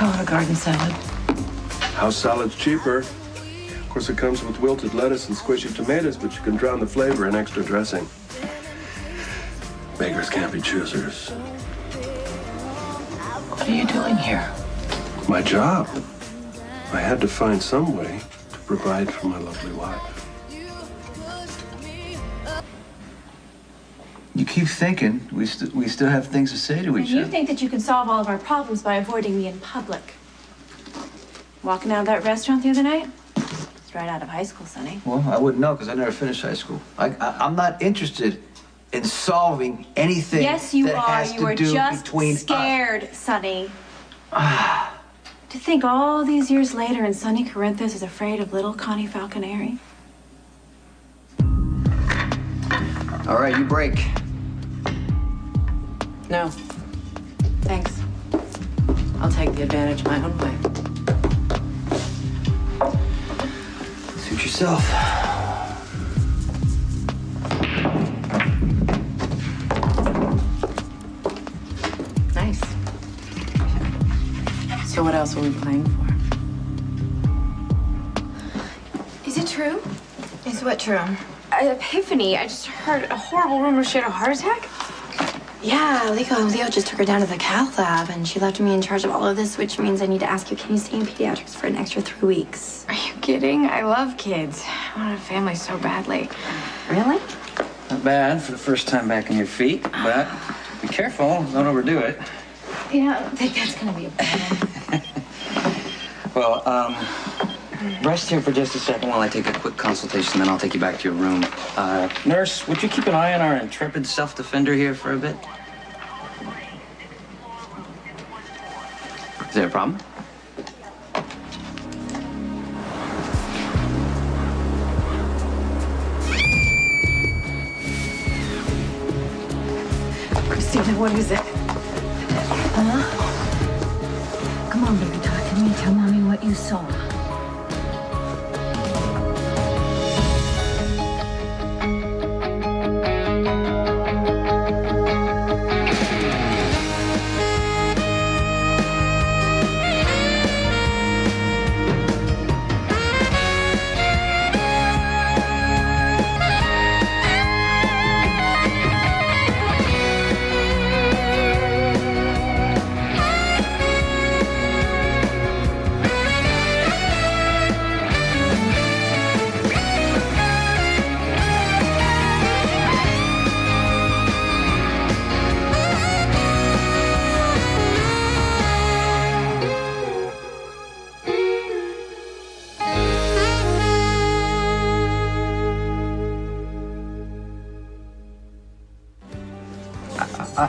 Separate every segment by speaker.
Speaker 1: call it a garden salad.
Speaker 2: House salad's cheaper. Of course, it comes with wilted lettuce and squishy tomatoes, but you can drown the flavor in extra dressing. Beggars can't be choosers.
Speaker 1: What are you doing here?
Speaker 2: My job. I had to find some way to provide for my lovely wife.
Speaker 3: You keep thinking we still have things to say to each
Speaker 4: And you
Speaker 3: other.
Speaker 4: think that you can solve all of our problems by avoiding me in public. Walking out of that restaurant the other night? It's right out of high school, Sonny.
Speaker 3: Well, I wouldn't know because I never finished high school. I'm not interested in solving anything.
Speaker 4: Yes, you
Speaker 3: that
Speaker 4: are.
Speaker 3: has
Speaker 4: You
Speaker 3: to
Speaker 4: are
Speaker 3: do
Speaker 4: just
Speaker 3: between
Speaker 4: scared, Sonny. To think all these years later and Sonny Corinthus is afraid of little Connie Falconeri.
Speaker 3: All right, you break.
Speaker 1: No. Thanks. I'll take the advantage my own way.
Speaker 3: Suit yourself.
Speaker 1: Nice. So what else are we playing for?
Speaker 4: Is it true?
Speaker 5: Is what true?
Speaker 4: Epiphany. I just heard a horrible rumor she had a heart attack.
Speaker 5: Yeah, Leo just took her down to the cath lab, and she left me in charge of all of this, which means I need to ask you, can you stay in pediatrics for an extra 3 weeks?
Speaker 4: Are you kidding? I love kids. I want a family so badly.
Speaker 5: Really?
Speaker 6: Not bad for the first time back on your feet, but be careful, don't overdo it.
Speaker 4: Yeah, I think that's gonna be a problem.
Speaker 6: Well, rest here for just a second while I take a quick consultation, then I'll take you back to your room. Nurse, would you keep an eye on our intrepid self-defender here for a bit? Is there a problem?
Speaker 1: Christina, what is it? Huh? Come on, baby, talk to me. Tell Mommy what you saw.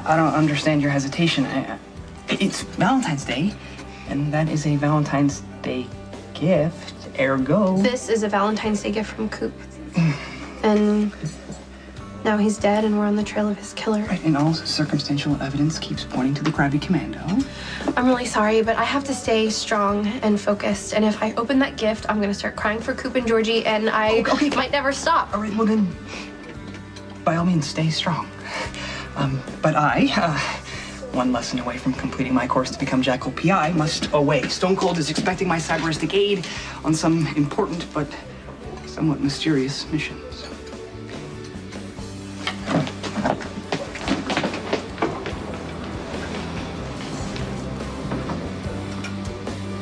Speaker 7: I don't understand your hesitation. It's Valentine's Day, and that is a Valentine's Day gift, ergo.
Speaker 5: This is a Valentine's Day gift from Coop. And now he's dead, and we're on the trail of his killer.
Speaker 7: Right, and all circumstantial evidence keeps pointing to the crabby commando.
Speaker 5: I'm really sorry, but I have to stay strong and focused. And if I open that gift, I'm gonna start crying for Coop and Georgie, and I might never stop.
Speaker 7: All right, well then, by all means, stay strong. But I, one lesson away from completing my course to become Jackal PI, must away. Stone Cold is expecting my cyberistic aid on some important but somewhat mysterious mission. So.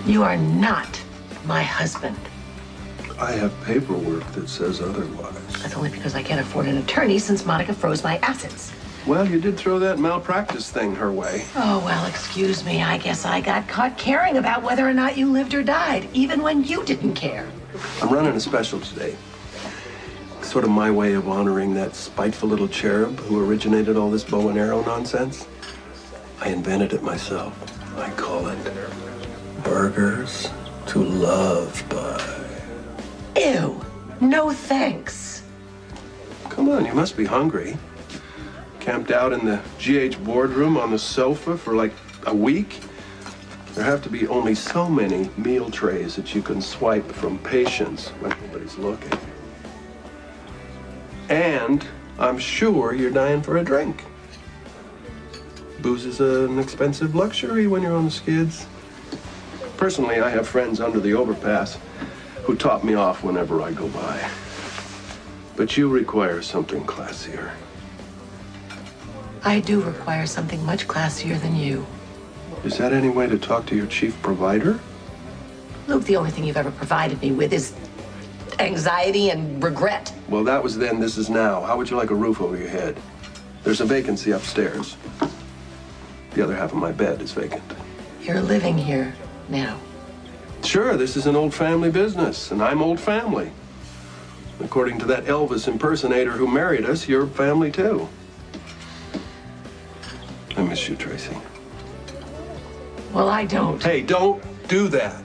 Speaker 1: You are not my husband.
Speaker 2: I have paperwork that says otherwise.
Speaker 1: That's only because I can't afford an attorney since Monica froze my assets.
Speaker 2: Well, you did throw that malpractice thing her way.
Speaker 1: Oh, well, excuse me. I guess I got caught caring about whether or not you lived or died, even when you didn't care.
Speaker 2: I'm running a special today. Sort of my way of honoring that spiteful little cherub who originated all this bow and arrow nonsense. I invented it myself. I call it Burgers to Love By.
Speaker 1: Ew. No thanks.
Speaker 2: Come on, you must be hungry. Camped out in the GH boardroom on the sofa for like a week. There have to be only so many meal trays that you can swipe from patients when nobody's looking. And I'm sure you're dying for a drink. Booze is an expensive luxury when you're on the skids. Personally, I have friends under the overpass who top me off whenever I go by. But you require something classier.
Speaker 1: I do require something much classier than you.
Speaker 2: Is that any way to talk to your chief provider?
Speaker 1: Luke, the only thing you've ever provided me with is anxiety and regret.
Speaker 2: Well, that was then, this is now. How would you like a roof over your head? There's a vacancy upstairs. The other half of my bed is vacant.
Speaker 1: You're living here now.
Speaker 2: Sure, this is an old family business, and I'm old family. According to that Elvis impersonator who married us, you're family too. I miss you, Tracy.
Speaker 1: Well, I don't.
Speaker 2: Hey, don't do that.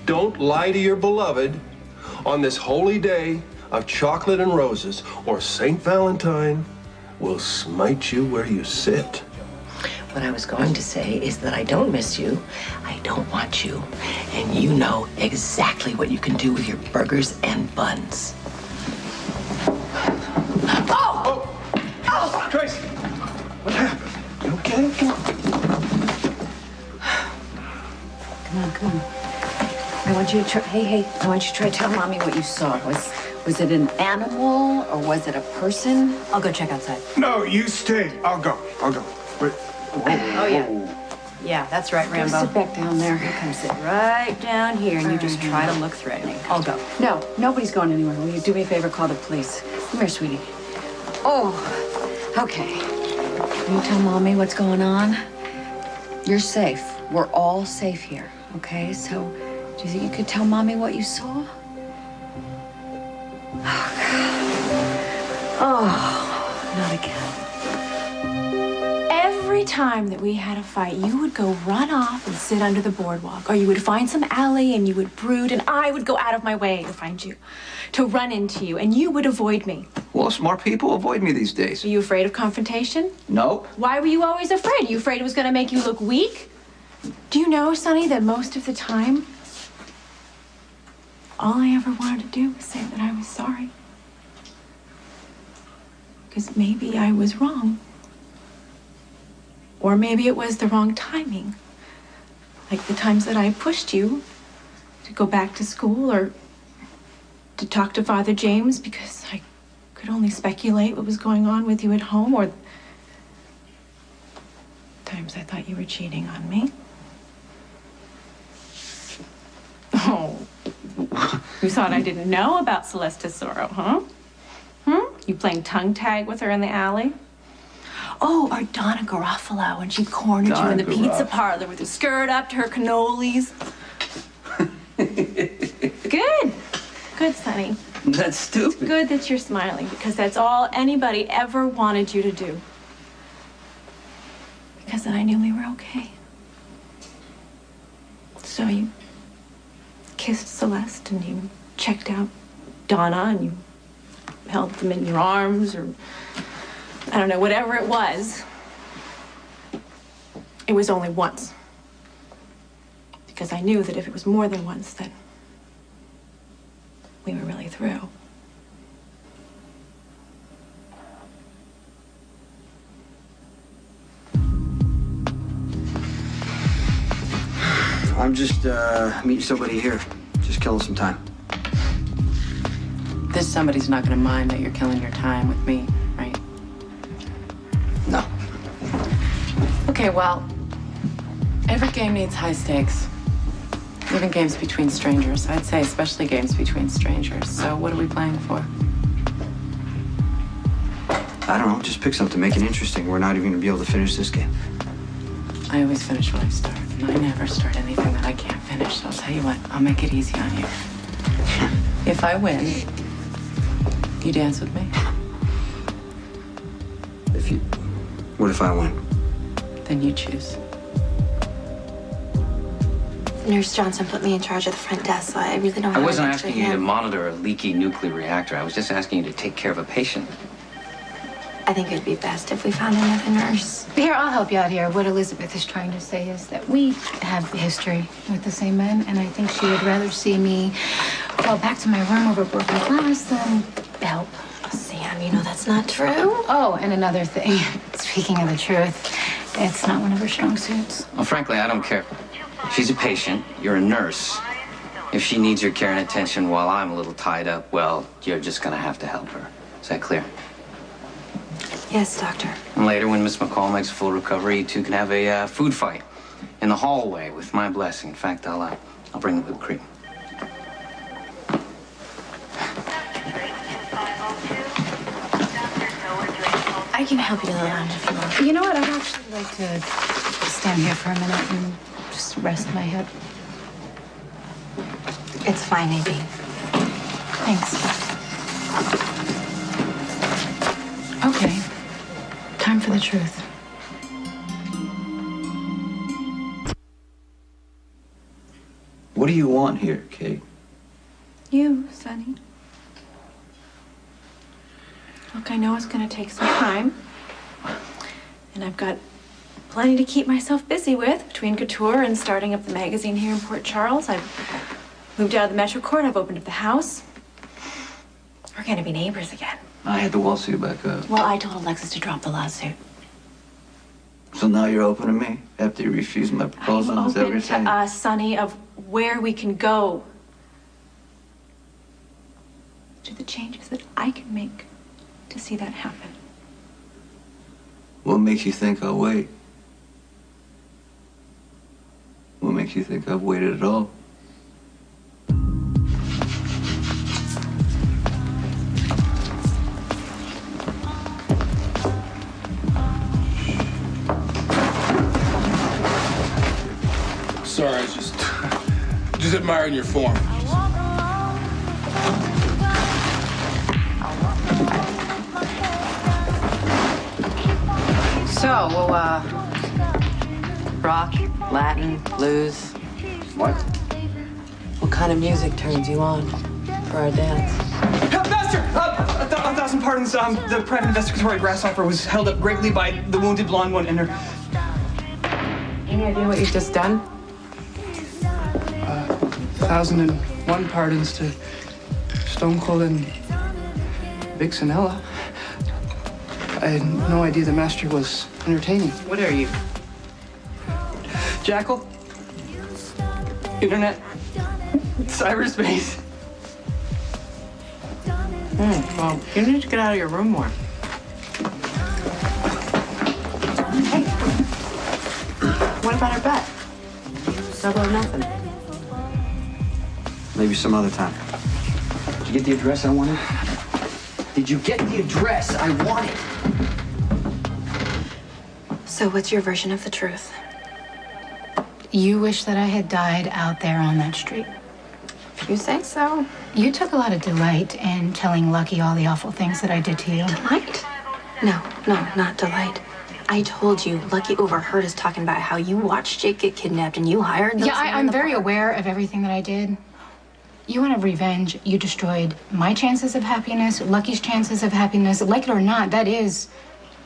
Speaker 2: Don't lie to your beloved on this holy day of chocolate and roses, or St. Valentine will smite you where you sit.
Speaker 1: What I was going to say is that I don't miss you, I don't want you, and you know exactly what you can do with your burgers and buns.
Speaker 2: Oh, Tracy! What happened? You okay?
Speaker 8: Come on. I want you to try, hey, I want you to try to tell Mommy what you saw. Was it an animal or was it a person? I'll go check outside.
Speaker 9: No, you stay. I'll go. Wait.
Speaker 8: Oh, yeah. Yeah, that's right, Rambo.
Speaker 1: Sit back down there.
Speaker 8: You come sit right down here and you just try to look threatening. I'll go.
Speaker 1: No, nobody's going anywhere. Will you do me a favor? Call the police. Come here, sweetie.
Speaker 8: Oh, okay. Can you tell Mommy what's going on? You're safe. We're all safe here, okay? So, do you think you could tell Mommy what you saw? Oh, God. Oh, not again.
Speaker 4: Every time that we had a fight, you would go run off and sit under the boardwalk, or you would find some alley and you would brood, and I would go out of my way to find you, to run into you, and you would avoid me.
Speaker 3: Well, smart people avoid me these days.
Speaker 4: Are you afraid of confrontation?
Speaker 3: Nope.
Speaker 4: Why were you always afraid? Are you afraid it was going to make you look weak? Do you know, Sonny, that most of the time, all I ever wanted to do was say that I was sorry. Because maybe I was wrong. Or maybe it was the wrong timing. Like the times that I pushed you to go back to school or to talk to Father James because I could only speculate what was going on with you at home, or times I thought you were cheating on me. Oh, you thought I didn't know about Celeste Tesoro, huh? You playing tongue tag with her in the alley? Oh, or Donna Garofalo when she cornered you in the pizza parlor with her skirt up to her cannolis. Good, Sonny.
Speaker 3: That's stupid.
Speaker 4: Good that you're smiling, because that's all anybody ever wanted you to do. Because then I knew we were okay. So you kissed Celeste and you checked out Donna and you held them in your arms, or I don't know, whatever it was. It was only once. Because I knew that if it was more than once, then we were really through.
Speaker 3: I'm just meeting somebody here. Just killing some time.
Speaker 8: This somebody's not gonna mind that you're killing your time with me, right?
Speaker 3: No.
Speaker 8: Okay, well, every game needs high stakes. Even games between strangers, I'd say, especially games between strangers. So what are we playing for?
Speaker 3: I don't know. Just pick something. Make it interesting. We're not even gonna be able to finish this game.
Speaker 8: I always finish what I start, and I never start anything that I can't finish. So I'll tell you what, I'll make it easy on you. If I win, you dance with me?
Speaker 3: What if I win?
Speaker 8: Then you choose.
Speaker 5: Nurse Johnson put me in charge of the front desk, so I really don't
Speaker 6: I
Speaker 5: have
Speaker 6: wasn't
Speaker 5: much for
Speaker 6: asking you to
Speaker 5: him.
Speaker 6: monitor a leaky nuclear reactor. I was just asking you to take care of a patient.
Speaker 5: I think it'd be best if we found another nurse.
Speaker 10: Here, I'll help you out here. What Elizabeth is trying to say is that we have history with the same men, and I think she would rather see me fall back to my room over broken glass than help.
Speaker 5: Sam, you know that's not true.
Speaker 10: Oh, and another thing. Speaking of the truth, it's not one of her strong suits.
Speaker 6: Well, frankly, I don't care. She's a patient. You're a nurse. If she needs your care and attention while I'm a little tied up, well, you're just gonna have to help her. Is that clear?
Speaker 5: Yes, doctor.
Speaker 6: And later, when Miss McCall makes a full recovery, you two can have a food fight in the hallway with my blessing. In fact, I'll bring the whipped cream.
Speaker 10: I can help you to the lounge if you want. You know what? I'd actually like to stand here for a minute and just rest my head.
Speaker 5: It's fine, AB.
Speaker 10: Thanks. Okay. Time for the truth.
Speaker 3: What do you want here, Kate?
Speaker 4: You, Sonny. Look, I know it's gonna take some time. And I've got plenty to keep myself busy with between Couture and starting up the magazine here in Port Charles. I've moved out of the Metro Court. I've opened up the house. We're gonna be neighbors again.
Speaker 3: I had the lawsuit back up.
Speaker 4: Well, I told Alexis to drop the lawsuit.
Speaker 3: So now you're open to me after you refused my proposal?
Speaker 4: I'm
Speaker 3: Is that what
Speaker 4: open
Speaker 3: you're
Speaker 4: to
Speaker 3: saying?
Speaker 4: us, Sonny, of where we can go. To the changes that I can make to see that happen.
Speaker 3: What makes you think I'll wait? What makes you think I've waited at all?
Speaker 9: Sorry, I just admiring your form.
Speaker 1: So, rock, Latin, blues.
Speaker 3: What?
Speaker 1: What kind of music turns you on for our dance?
Speaker 7: Master! A thousand pardons. The private investigatory grasshopper was held up greatly by the wounded blonde one and her...
Speaker 1: Any idea what you've just done?
Speaker 7: 1,001 pardons to Stone Cold and Vixenella. I had no idea the master was entertaining.
Speaker 1: What are you?
Speaker 7: Jackal? Internet? Cyberspace?
Speaker 1: Well, you need to get out of your room more. Hey, what about our bet? Double or nothing.
Speaker 3: Maybe some other time. Did you get the address I wanted? Did you get the address I wanted?
Speaker 5: So what's your version of the truth?
Speaker 10: You wish that I had died out there on that street.
Speaker 5: If you say so.
Speaker 10: You took a lot of delight in telling Lucky all the awful things that I did to you.
Speaker 5: Delight? No, not delight. I told you, Lucky overheard us talking about how you watched Jake get kidnapped and you hired them.
Speaker 10: Yeah, I'm very aware of everything that I did. You wanted revenge. You destroyed my chances of happiness, Lucky's chances of happiness. Like it or not, that is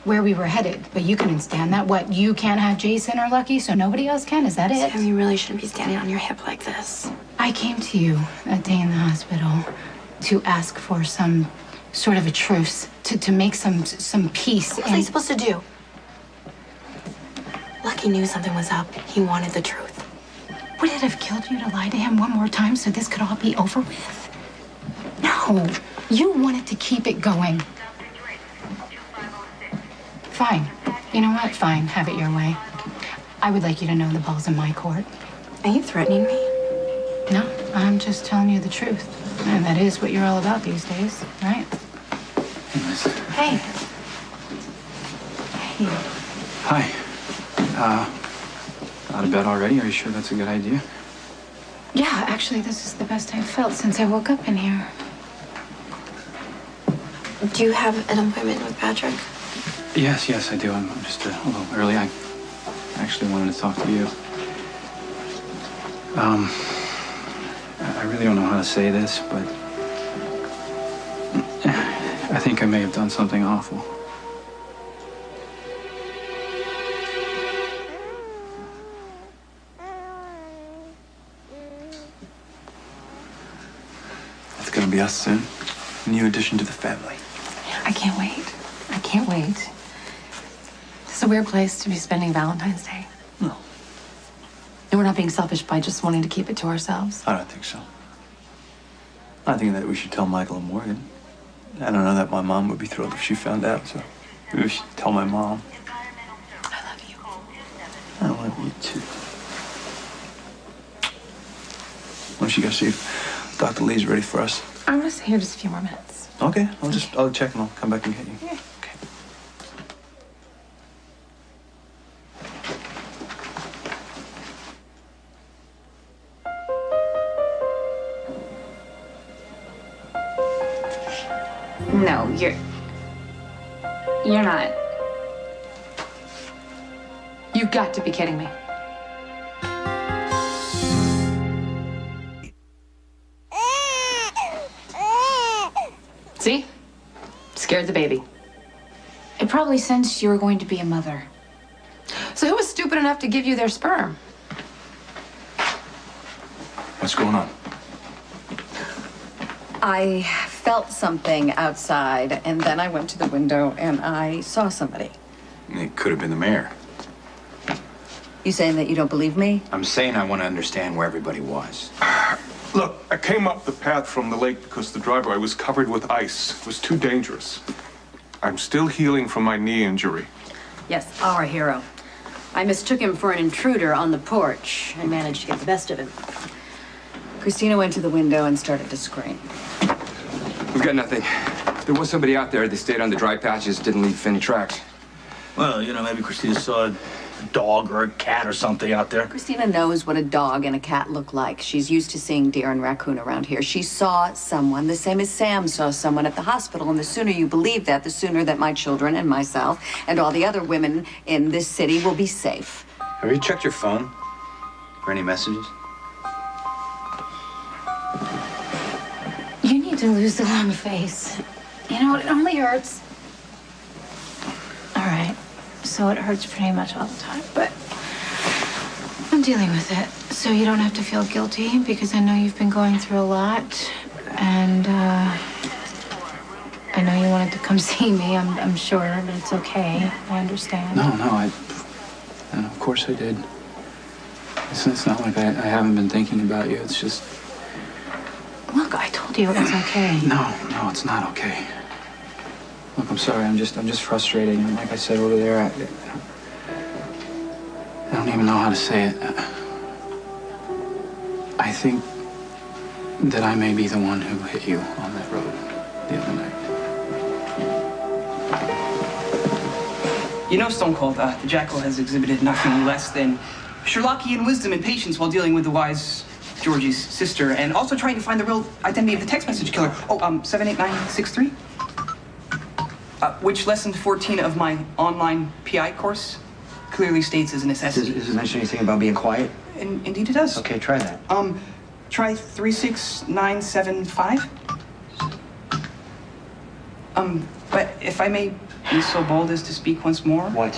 Speaker 10: where we were headed. But you couldn't stand that. What, you can't have Jason or Lucky, so nobody else can? Is that it?
Speaker 5: Sam, you really shouldn't be standing on your hip like this.
Speaker 10: I came to you that day in the hospital to ask for some sort of a truce, to make some peace.
Speaker 5: What was I supposed to do? Lucky knew something was up. He wanted the truth.
Speaker 10: Would it have killed you to lie to him one more time so this could all be over with? No, you wanted to keep it going. Fine. You know what? Fine. Have it your way. I would like you to know the ball's in my court.
Speaker 5: Are you threatening me?
Speaker 10: No, I'm just telling you the truth. And that is what you're all about these days, right?
Speaker 5: Hey.
Speaker 10: Hey.
Speaker 11: Hi. Out of bed already? Are you sure that's a good idea?
Speaker 10: Yeah, actually, this is the best I've felt since I woke up in here.
Speaker 5: Do you have an appointment with Patrick?
Speaker 11: Yes, I do. I'm just a little early. I actually wanted to talk to you. I really don't know how to say this, but I think I may have done something awful.
Speaker 9: It's gonna be us soon. A new addition to the family.
Speaker 1: I can't wait. I can't wait. It's a weird place to be spending Valentine's Day.
Speaker 9: No.
Speaker 1: And we're
Speaker 10: not being selfish by just wanting to keep it to ourselves.
Speaker 9: I don't think so. I think that we should tell Michael and Morgan. I don't know that my mom would be thrilled if she found out, so maybe we should tell my mom.
Speaker 10: I love you.
Speaker 9: I love you too. Why don't you go see if Dr. Lee's ready for us?
Speaker 10: I'm gonna stay here just a few more minutes.
Speaker 9: Okay, I'll check and I'll come back and get you.
Speaker 10: Yeah.
Speaker 9: Okay.
Speaker 4: No, you're not.
Speaker 10: You've got to be kidding me. See? Scared the baby. It probably sensed you were going to be a mother. So who was stupid enough to give you their sperm?
Speaker 9: What's going on?
Speaker 8: I felt something outside, and then I went to the window and I saw somebody.
Speaker 12: It could have been the mayor.
Speaker 8: You saying that you don't believe me?
Speaker 12: I'm saying I want to understand where everybody was.
Speaker 13: Look, I came up the path from the lake because the driveway was covered with ice. It was too dangerous. I'm still healing from my knee injury.
Speaker 14: Yes, our hero. I mistook him for an intruder on the porch and managed to get the best of him.
Speaker 8: Christina went to the window and started to scream.
Speaker 15: We've got nothing. There was somebody out there. They stayed on the dry patches, didn't leave any tracks.
Speaker 16: Well, you know, maybe Christina saw a dog or a cat or something out there.
Speaker 8: Christina knows what a dog and a cat look like. She's used to seeing deer and raccoon around here. She saw someone, the same as Sam saw someone at the hospital, and the sooner you believe that, the sooner that my children and myself and all the other women in this city will be safe.
Speaker 12: Have you checked your phone for any messages?
Speaker 10: You need to lose the long face. You know, it only hurts. All right. So it hurts pretty much all the time, but I'm dealing with it. So you don't have to feel guilty because I know you've been going through a lot. And I know you wanted to come see me, I'm sure, but it's okay. I understand.
Speaker 11: No, of course I did. It's not like I haven't been thinking about you. It's just...
Speaker 10: Look, I told you it was okay.
Speaker 11: No, it's not okay. Look, I'm sorry. I'm just frustrated. And like I said over there, I don't even know how to say it. I think that I may be the one who hit you on that road the other night.
Speaker 7: You know, Stone Cold, the Jackal has exhibited nothing less than Sherlockian wisdom and patience while dealing with the wise Georgie's sister, and also trying to find the real identity of the text message killer. 78963? Which lesson 14 of my online PI course clearly states as a necessity.
Speaker 3: Does it mention anything about being quiet?
Speaker 7: Indeed it does.
Speaker 3: Okay, try that.
Speaker 7: Try 36975. But if I may be so bold as to speak once more.
Speaker 3: What?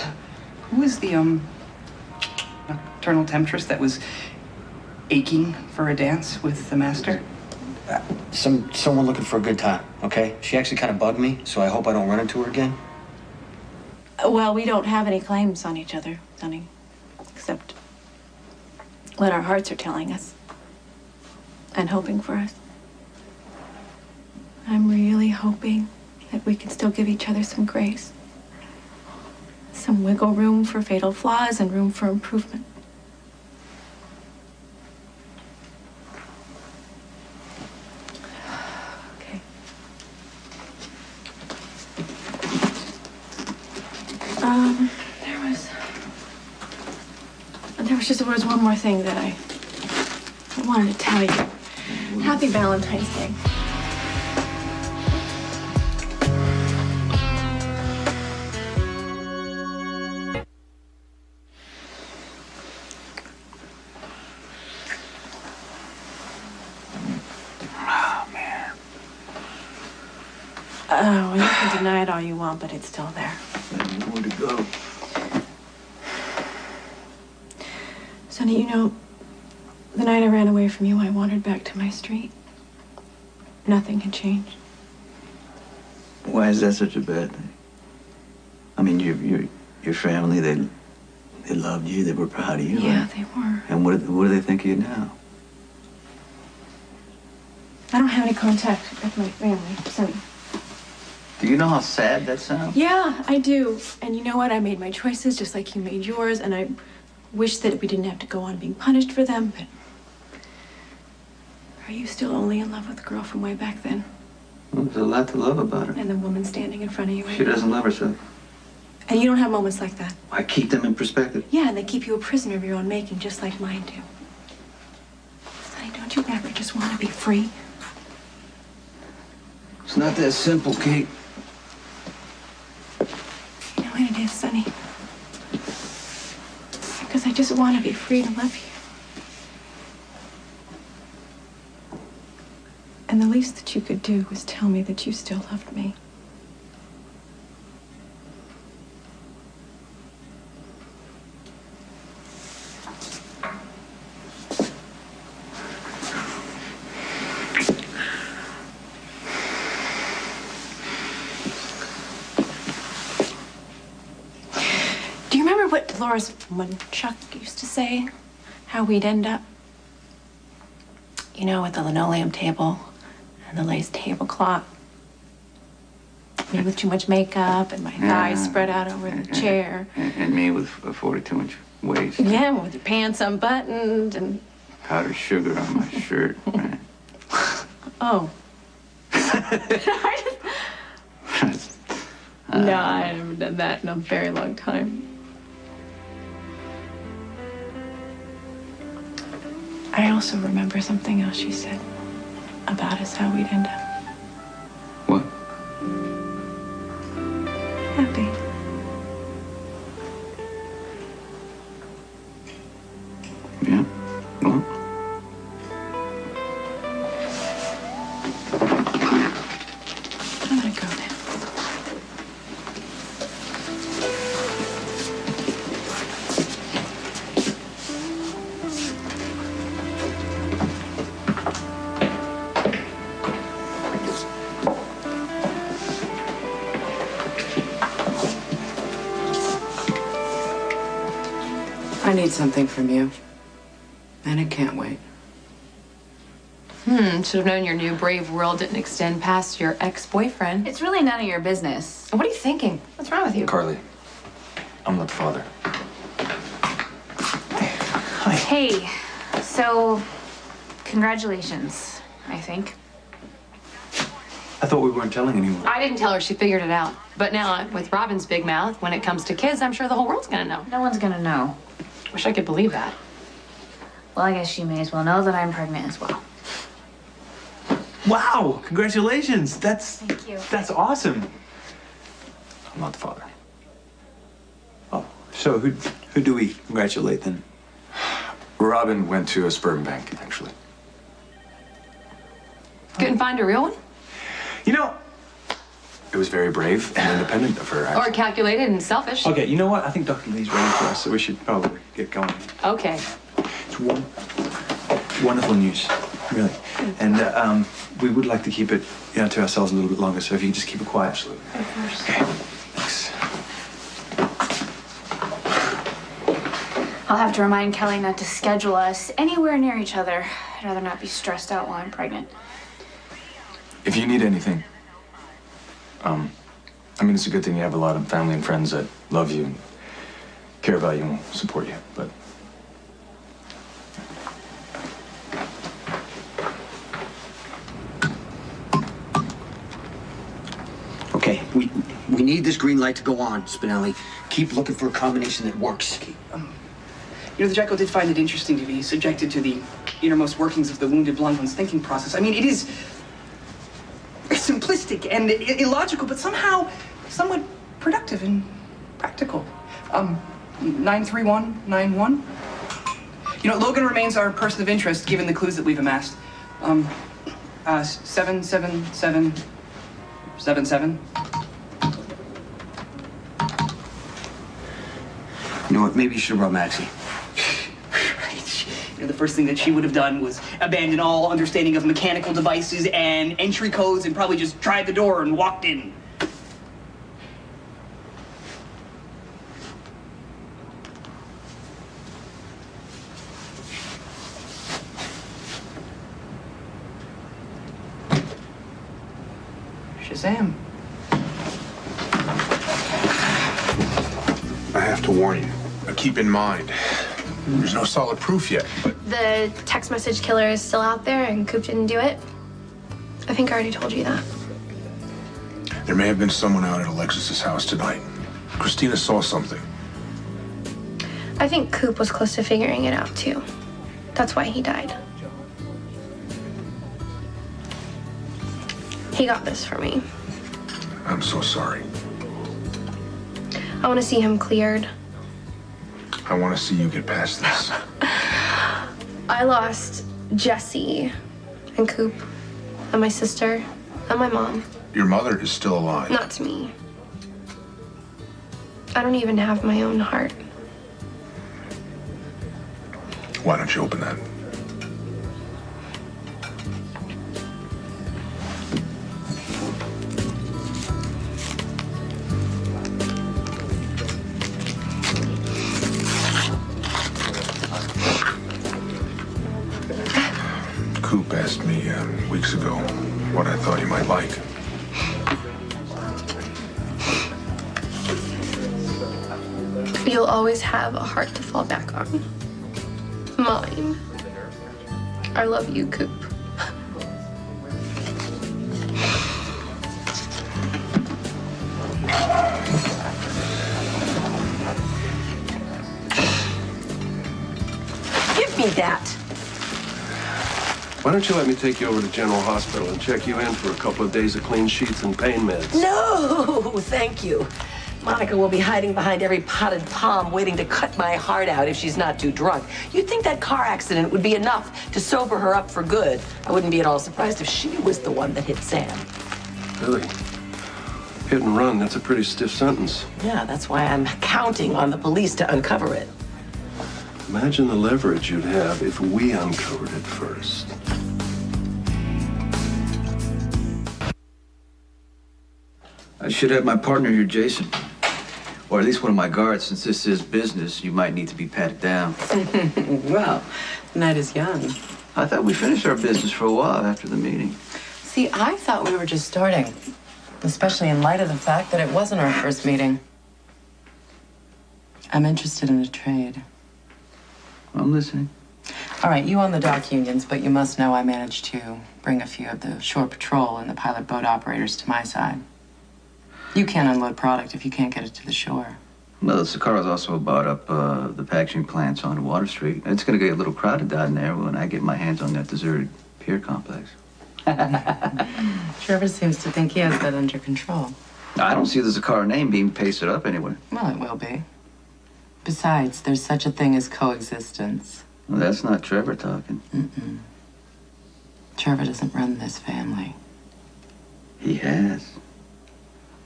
Speaker 7: Who is the, nocturnal temptress that was aching for a dance with the master?
Speaker 3: Someone looking for a good time, okay? She actually kind of bugged me, so I hope I don't run into her again.
Speaker 4: Well, we don't have any claims on each other, Sonny, except what our hearts are telling us and hoping for us. I'm really hoping that we can still give each other some grace, some wiggle room for fatal flaws and room for improvement. There was one more thing that I wanted to tell you. Happy Valentine's Day.
Speaker 12: Oh, man.
Speaker 4: Oh, you can deny it all you want, but it's still there.
Speaker 2: Nowhere to go.
Speaker 4: Sonny, you know, the night I ran away from you, I wandered back to my street. Nothing had changed.
Speaker 17: Why is that such a bad thing? I mean, your family, they
Speaker 9: They loved you. They were proud of you.
Speaker 4: Yeah,
Speaker 9: right?
Speaker 4: they were.
Speaker 9: And what do they think of you now?
Speaker 4: I don't have any contact with my family, Sonny.
Speaker 9: Do you know how sad that sounds?
Speaker 4: Yeah, I do. And you know what? I made my choices just like you made yours, and I wish that we didn't have to go on being punished for them, but are you still only in love with the girl from way back then?
Speaker 9: Well, there's a lot to love about her.
Speaker 4: And the woman standing in front of you right
Speaker 9: She
Speaker 4: now?
Speaker 9: doesn't love herself.
Speaker 4: And you don't have moments like that?
Speaker 9: I keep them in perspective.
Speaker 4: Yeah, and they keep you a prisoner of your own making, just like mine do. Sonny, don't you ever just want to be free?
Speaker 3: It's not that simple, Kate.
Speaker 4: You know what it is, Sonny? Because I just want to be free to love you. And the least that you could do was tell me that you still loved me. Do you remember what Dolores Munchuk used to say? How we'd end up? You know, with the linoleum table and the lace tablecloth. Me with too much makeup and my thighs spread out over the chair.
Speaker 9: And me with a 42-inch waist.
Speaker 4: Yeah, with your pants unbuttoned and...
Speaker 9: Powdered sugar on my shirt. Right?
Speaker 4: Oh. No, I haven't done that in a very long time. I also remember something else you said about us, how we'd end up.
Speaker 9: What?
Speaker 4: Happy.
Speaker 9: Yeah? Well?
Speaker 4: I'm gonna go now.
Speaker 17: I need something from you. And it can't wait.
Speaker 18: Should have known your new brave world didn't extend past your ex-boyfriend.
Speaker 19: It's really none of your business.
Speaker 18: What are you thinking? What's wrong with you?
Speaker 12: Carly, I'm not the father.
Speaker 19: Hey, so congratulations, I think.
Speaker 9: I thought we weren't telling anyone.
Speaker 18: I didn't tell her. She figured it out. But now, with Robin's big mouth, when it comes to kids, I'm sure the whole world's gonna know.
Speaker 19: No one's gonna know.
Speaker 18: Wish I could believe that.
Speaker 19: Well, I guess she may as well know that I'm pregnant as well.
Speaker 9: Wow! Congratulations!
Speaker 19: Thank you.
Speaker 9: That's awesome.
Speaker 12: I'm not the father.
Speaker 9: Oh, so who do we congratulate then?
Speaker 12: Robin went to a sperm bank, actually.
Speaker 18: Couldn't find a real one?
Speaker 9: You know...
Speaker 12: It was very brave and independent of her, actually.
Speaker 18: Or calculated and selfish.
Speaker 9: Okay, you know what? I think Dr. Lee's ready for us, so we should probably get going.
Speaker 18: Okay.
Speaker 9: It's wonderful news, really. And we would like to keep it to ourselves a little bit longer, so if you could just keep it quiet. Absolutely.
Speaker 18: Of course.
Speaker 9: Okay, thanks.
Speaker 19: I'll have to remind Kelly not to schedule us anywhere near each other. I'd rather not be stressed out while I'm pregnant.
Speaker 12: If you need anything, I mean, it's a good thing you have a lot of family and friends that love you and care about you and will support you, but...
Speaker 20: Okay, we need this green light to go on, Spinelli. Keep looking for a combination that works.
Speaker 7: You know, the Jekyll did find it interesting to be subjected to the innermost workings of the wounded blonde one's thinking process. I mean, it is simplistic and illogical, but somehow somewhat productive and practical. 93191. You know, Logan remains our person of interest, given the clues that we've amassed. 77777.
Speaker 20: You know what? Maybe you should rub Maxie.
Speaker 7: You know, the first thing that she would have done was abandon all understanding of mechanical devices and entry codes and probably just tried the door and walked in. Sam.
Speaker 21: I have to warn you. Keep in mind, there's no solid proof yet, but
Speaker 5: The text message killer is still out there and Coop didn't do it. I think I already told you that.
Speaker 21: there may have been someone out at Alexis's house tonight. Christina saw something.
Speaker 5: I think Coop was close to figuring it out too. That's why he died. He got this for me.
Speaker 21: I'm so sorry.
Speaker 5: I want to see him cleared.
Speaker 21: I want to see you get past this.
Speaker 5: I lost Jesse and Coop and my sister and my mom.
Speaker 21: Your mother is still alive.
Speaker 5: Not to me. I don't even have my own heart.
Speaker 21: Why don't you open that? Coop asked me weeks ago what I thought you might like.
Speaker 5: You'll always have a heart to fall back on. Mine. I love you, Coop.
Speaker 1: Give me that.
Speaker 2: Why don't you let me take you over to General Hospital and check you in for a couple of days of clean sheets and pain meds?
Speaker 1: No, thank you. Monica will be hiding behind every potted palm waiting to cut my heart out if she's not too drunk. You'd think that car accident would be enough to sober her up for good. I wouldn't be at all surprised if she was the one that hit Sam.
Speaker 2: Really? Hit and run, that's a pretty stiff sentence.
Speaker 1: Yeah, that's why I'm counting on the police to uncover it.
Speaker 2: Imagine the leverage you'd have if we uncovered it first.
Speaker 3: I should have my partner here, Jason. Or at least one of my guards. Since this is business, you might need to be patted down.
Speaker 17: Well, the night is young.
Speaker 3: I thought we finished our business for a while after the meeting.
Speaker 17: See, I thought we were just starting, especially in light of the fact that it wasn't our first meeting. I'm interested in a trade.
Speaker 3: I'm listening.
Speaker 17: All right, you own the dock unions, but you must know I managed to bring a few of the shore patrol and the pilot boat operators to my side. You can't unload product if you can't get it to the shore.
Speaker 3: Well, Sakara's also bought up the packaging plants on Water Street. It's going to get a little crowded down there when I get my hands on that deserted pier complex.
Speaker 17: Trevor seems to think he has that under control.
Speaker 3: I don't see the Sakara name being pasted up anywhere.
Speaker 17: Well, it will be. Besides, there's such a thing as coexistence.
Speaker 3: Well, that's not Trevor talking.
Speaker 17: Mm-mm. Trevor doesn't run this family.
Speaker 3: He has.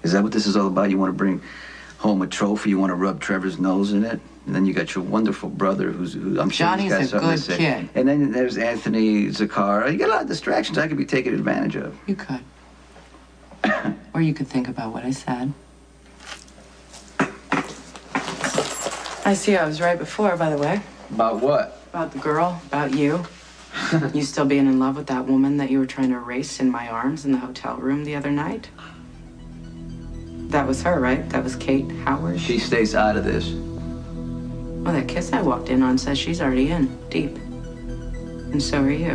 Speaker 3: Is that what this is all about? You want to bring home a trophy? You want to rub Trevor's nose in it? And then you got your wonderful brother who I'm sure
Speaker 17: Johnny's
Speaker 3: he's got
Speaker 17: a
Speaker 3: something
Speaker 17: good
Speaker 3: to say.
Speaker 17: kid.
Speaker 3: And then there's Anthony, Zakara. You got a lot of distractions I could be taking advantage of.
Speaker 17: You could. Or you could think about what I said. I see I was right before, by the way.
Speaker 3: About what?
Speaker 17: About the girl, about you. You still being in love with that woman that you were trying to erase in my arms in the hotel room the other night? That was her, right? That was Kate Howard?
Speaker 3: She stays out of this.
Speaker 17: Well, that kiss I walked in on says she's already in, deep. And so are you.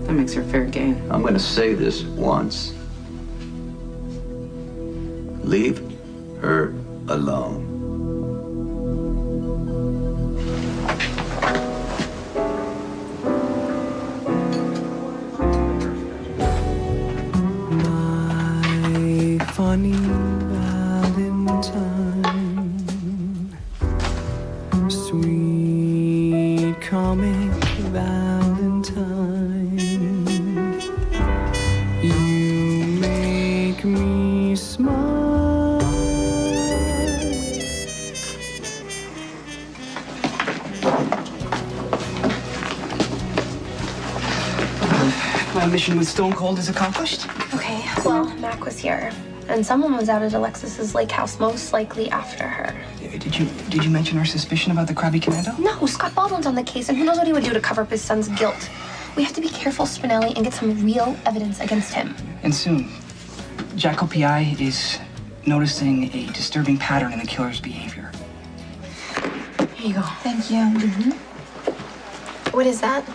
Speaker 17: That makes her fair game.
Speaker 3: I'm going to say this once. Leave her alone.
Speaker 22: Funny Valentine, sweet comic Valentine, you make me smile.
Speaker 7: My mission with Stone Cold is accomplished.
Speaker 5: Okay, well, Mac was here. And someone was out at Alexis's lake house, most likely after her.
Speaker 7: Did you mention our suspicion about the Krabby Commando?
Speaker 5: No, Scott Baldwin's on the case, and who knows what he would do to cover up his son's guilt. We have to be careful, Spinelli, and get some real evidence against him.
Speaker 7: And soon. Jackal PI is noticing a disturbing pattern in the killer's behavior.
Speaker 5: Here you go. Thank you. What is that?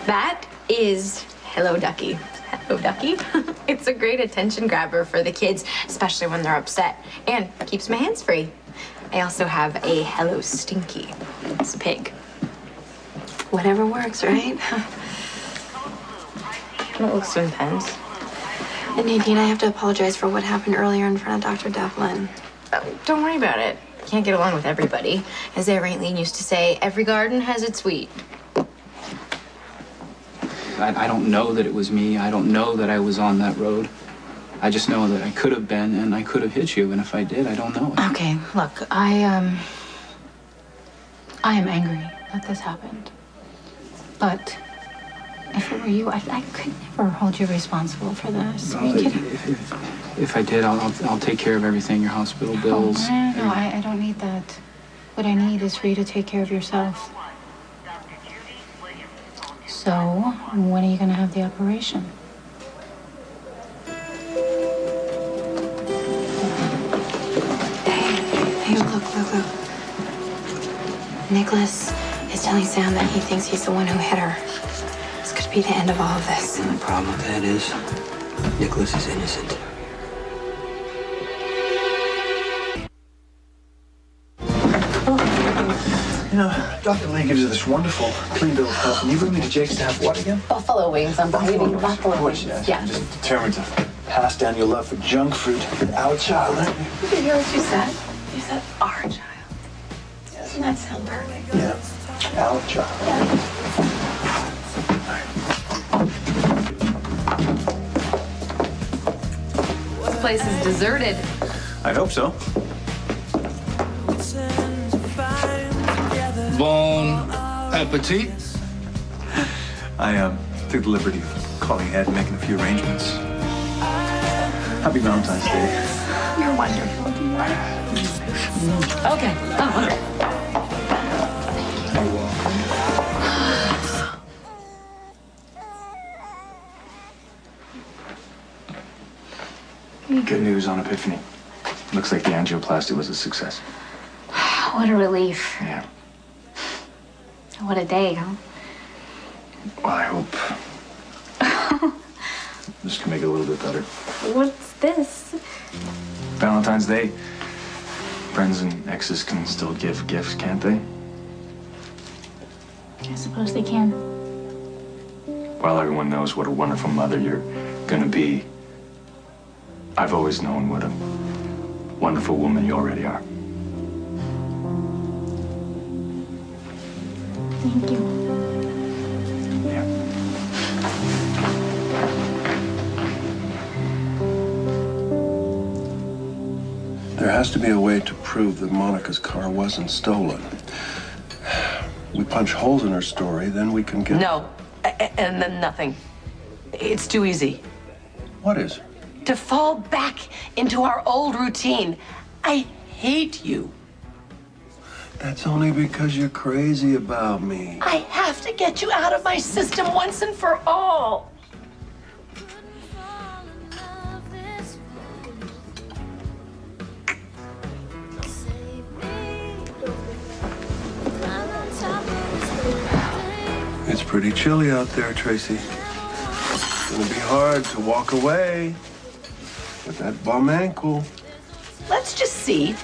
Speaker 5: That is Hello Ducky. Hello Ducky. It's a great attention grabber for the kids, especially when they're upset, and keeps my hands free. I also have a Hello Stinky. It's a pig. Whatever works, right? Don't look so intense. And Nadine, I have to apologize for what happened earlier in front of Dr. Devlin. Don't worry about it. Can't get along with everybody. As Aunt Lean used to say, every garden has its weed.
Speaker 11: I don't know that it was me. I don't know that I was on that road. I just know that I could have been, and I could have hit you, and if I did, I don't know.
Speaker 10: Okay, look, I am angry that this happened. But if it were you, I could never hold you responsible for this.
Speaker 11: Well, if I did, I'll take care of everything, your hospital bills.
Speaker 10: No, I don't need that. What I need is for you to take care of yourself. So, when are you going to have the operation?
Speaker 5: Hey, look. Nicholas is telling Sam that he thinks he's the one who hit her. This could be the end of all of this.
Speaker 20: And the problem with that is, Nicholas is innocent.
Speaker 9: You know, Dr. Lee gives you this wonderful clean bill of health, and you bring me to Jake's to have what again?
Speaker 18: Buffalo wings. I'm eating buffalo wings. Yeah.
Speaker 9: I'm just determined to pass down your love for junk food to our child, aren't you?
Speaker 1: Did you hear what you said? You said our child. Doesn't that sound perfect?
Speaker 9: Yeah, our child.
Speaker 18: This place is deserted.
Speaker 9: I hope so.
Speaker 16: Bon appetit.
Speaker 9: I took the liberty of calling ahead and making a few arrangements. Happy Valentine's Day.
Speaker 1: You're wonderful. Okay. Oh, okay.
Speaker 12: Good news on Epiphany. Looks like the angioplasty was a success.
Speaker 19: What a relief.
Speaker 12: Yeah.
Speaker 19: What a day, huh?
Speaker 12: Well, I hope this can make it a little bit better.
Speaker 19: What's this?
Speaker 12: Valentine's Day. Friends and exes can still give gifts, can't they?
Speaker 19: I suppose they can.
Speaker 12: While everyone knows what a wonderful mother you're gonna be, I've always known what a wonderful woman you already are.
Speaker 19: Thank you.
Speaker 2: There has to be a way to prove that Monica's car wasn't stolen. We punch holes in her story, then we can get...
Speaker 1: No, and then nothing. It's too easy.
Speaker 2: What is?
Speaker 1: To fall back into our old routine. I hate you.
Speaker 2: That's only because you're crazy about me.
Speaker 1: I have to get you out of my system once and for all.
Speaker 2: It's pretty chilly out there, Tracy. It's gonna be hard to walk away with that bum ankle.
Speaker 1: Let's just see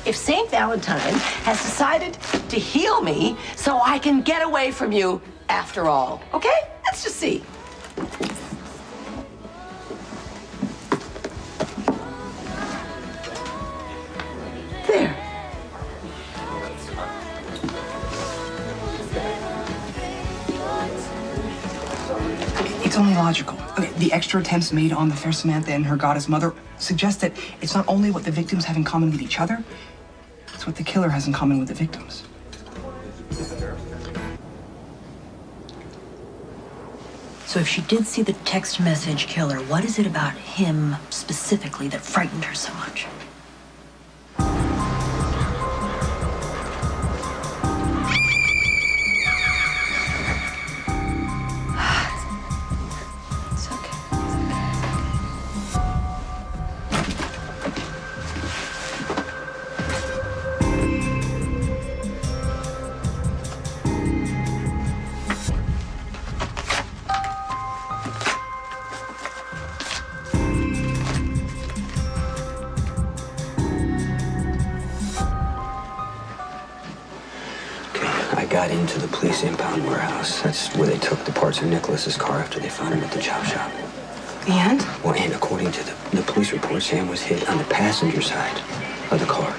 Speaker 1: if St. Valentine has decided to heal me so I can get away from you after all. Okay? Let's just see. There.
Speaker 7: It's only logical. Okay, the extra attempts made on the fair Samantha and her goddess mother suggest that it's not only what the victims have in common with each other, it's what the killer has in common with the victims.
Speaker 6: So if she did see the text message killer, what is it about him specifically that frightened her so much?
Speaker 5: It's okay.
Speaker 20: got into the police impound warehouse. That's where they took the parts of Nicholas's car after they found him at the chop shop.
Speaker 17: And?
Speaker 20: Well, and according to the police report, Sam was hit on the passenger side of the car.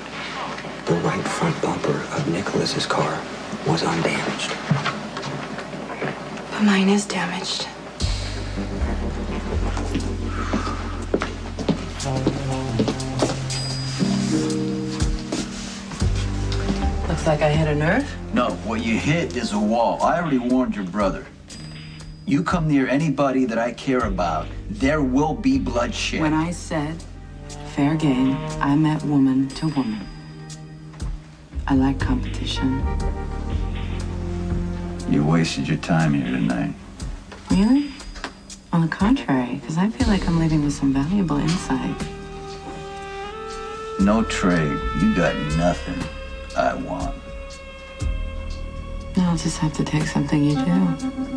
Speaker 20: The right front bumper of Nicholas's car was undamaged.
Speaker 17: But mine is damaged.
Speaker 1: Looks like I hit a nerve.
Speaker 3: No, what you hit is a wall. I already warned your brother. You come near anybody that I care about, there will be bloodshed.
Speaker 17: When I said fair game, I meant woman to woman. I like competition.
Speaker 3: You wasted your time here tonight.
Speaker 17: Really? On the contrary, because I feel like I'm leaving with some valuable insight.
Speaker 3: No trade. You got nothing I want.
Speaker 17: I'll just have to take something you do.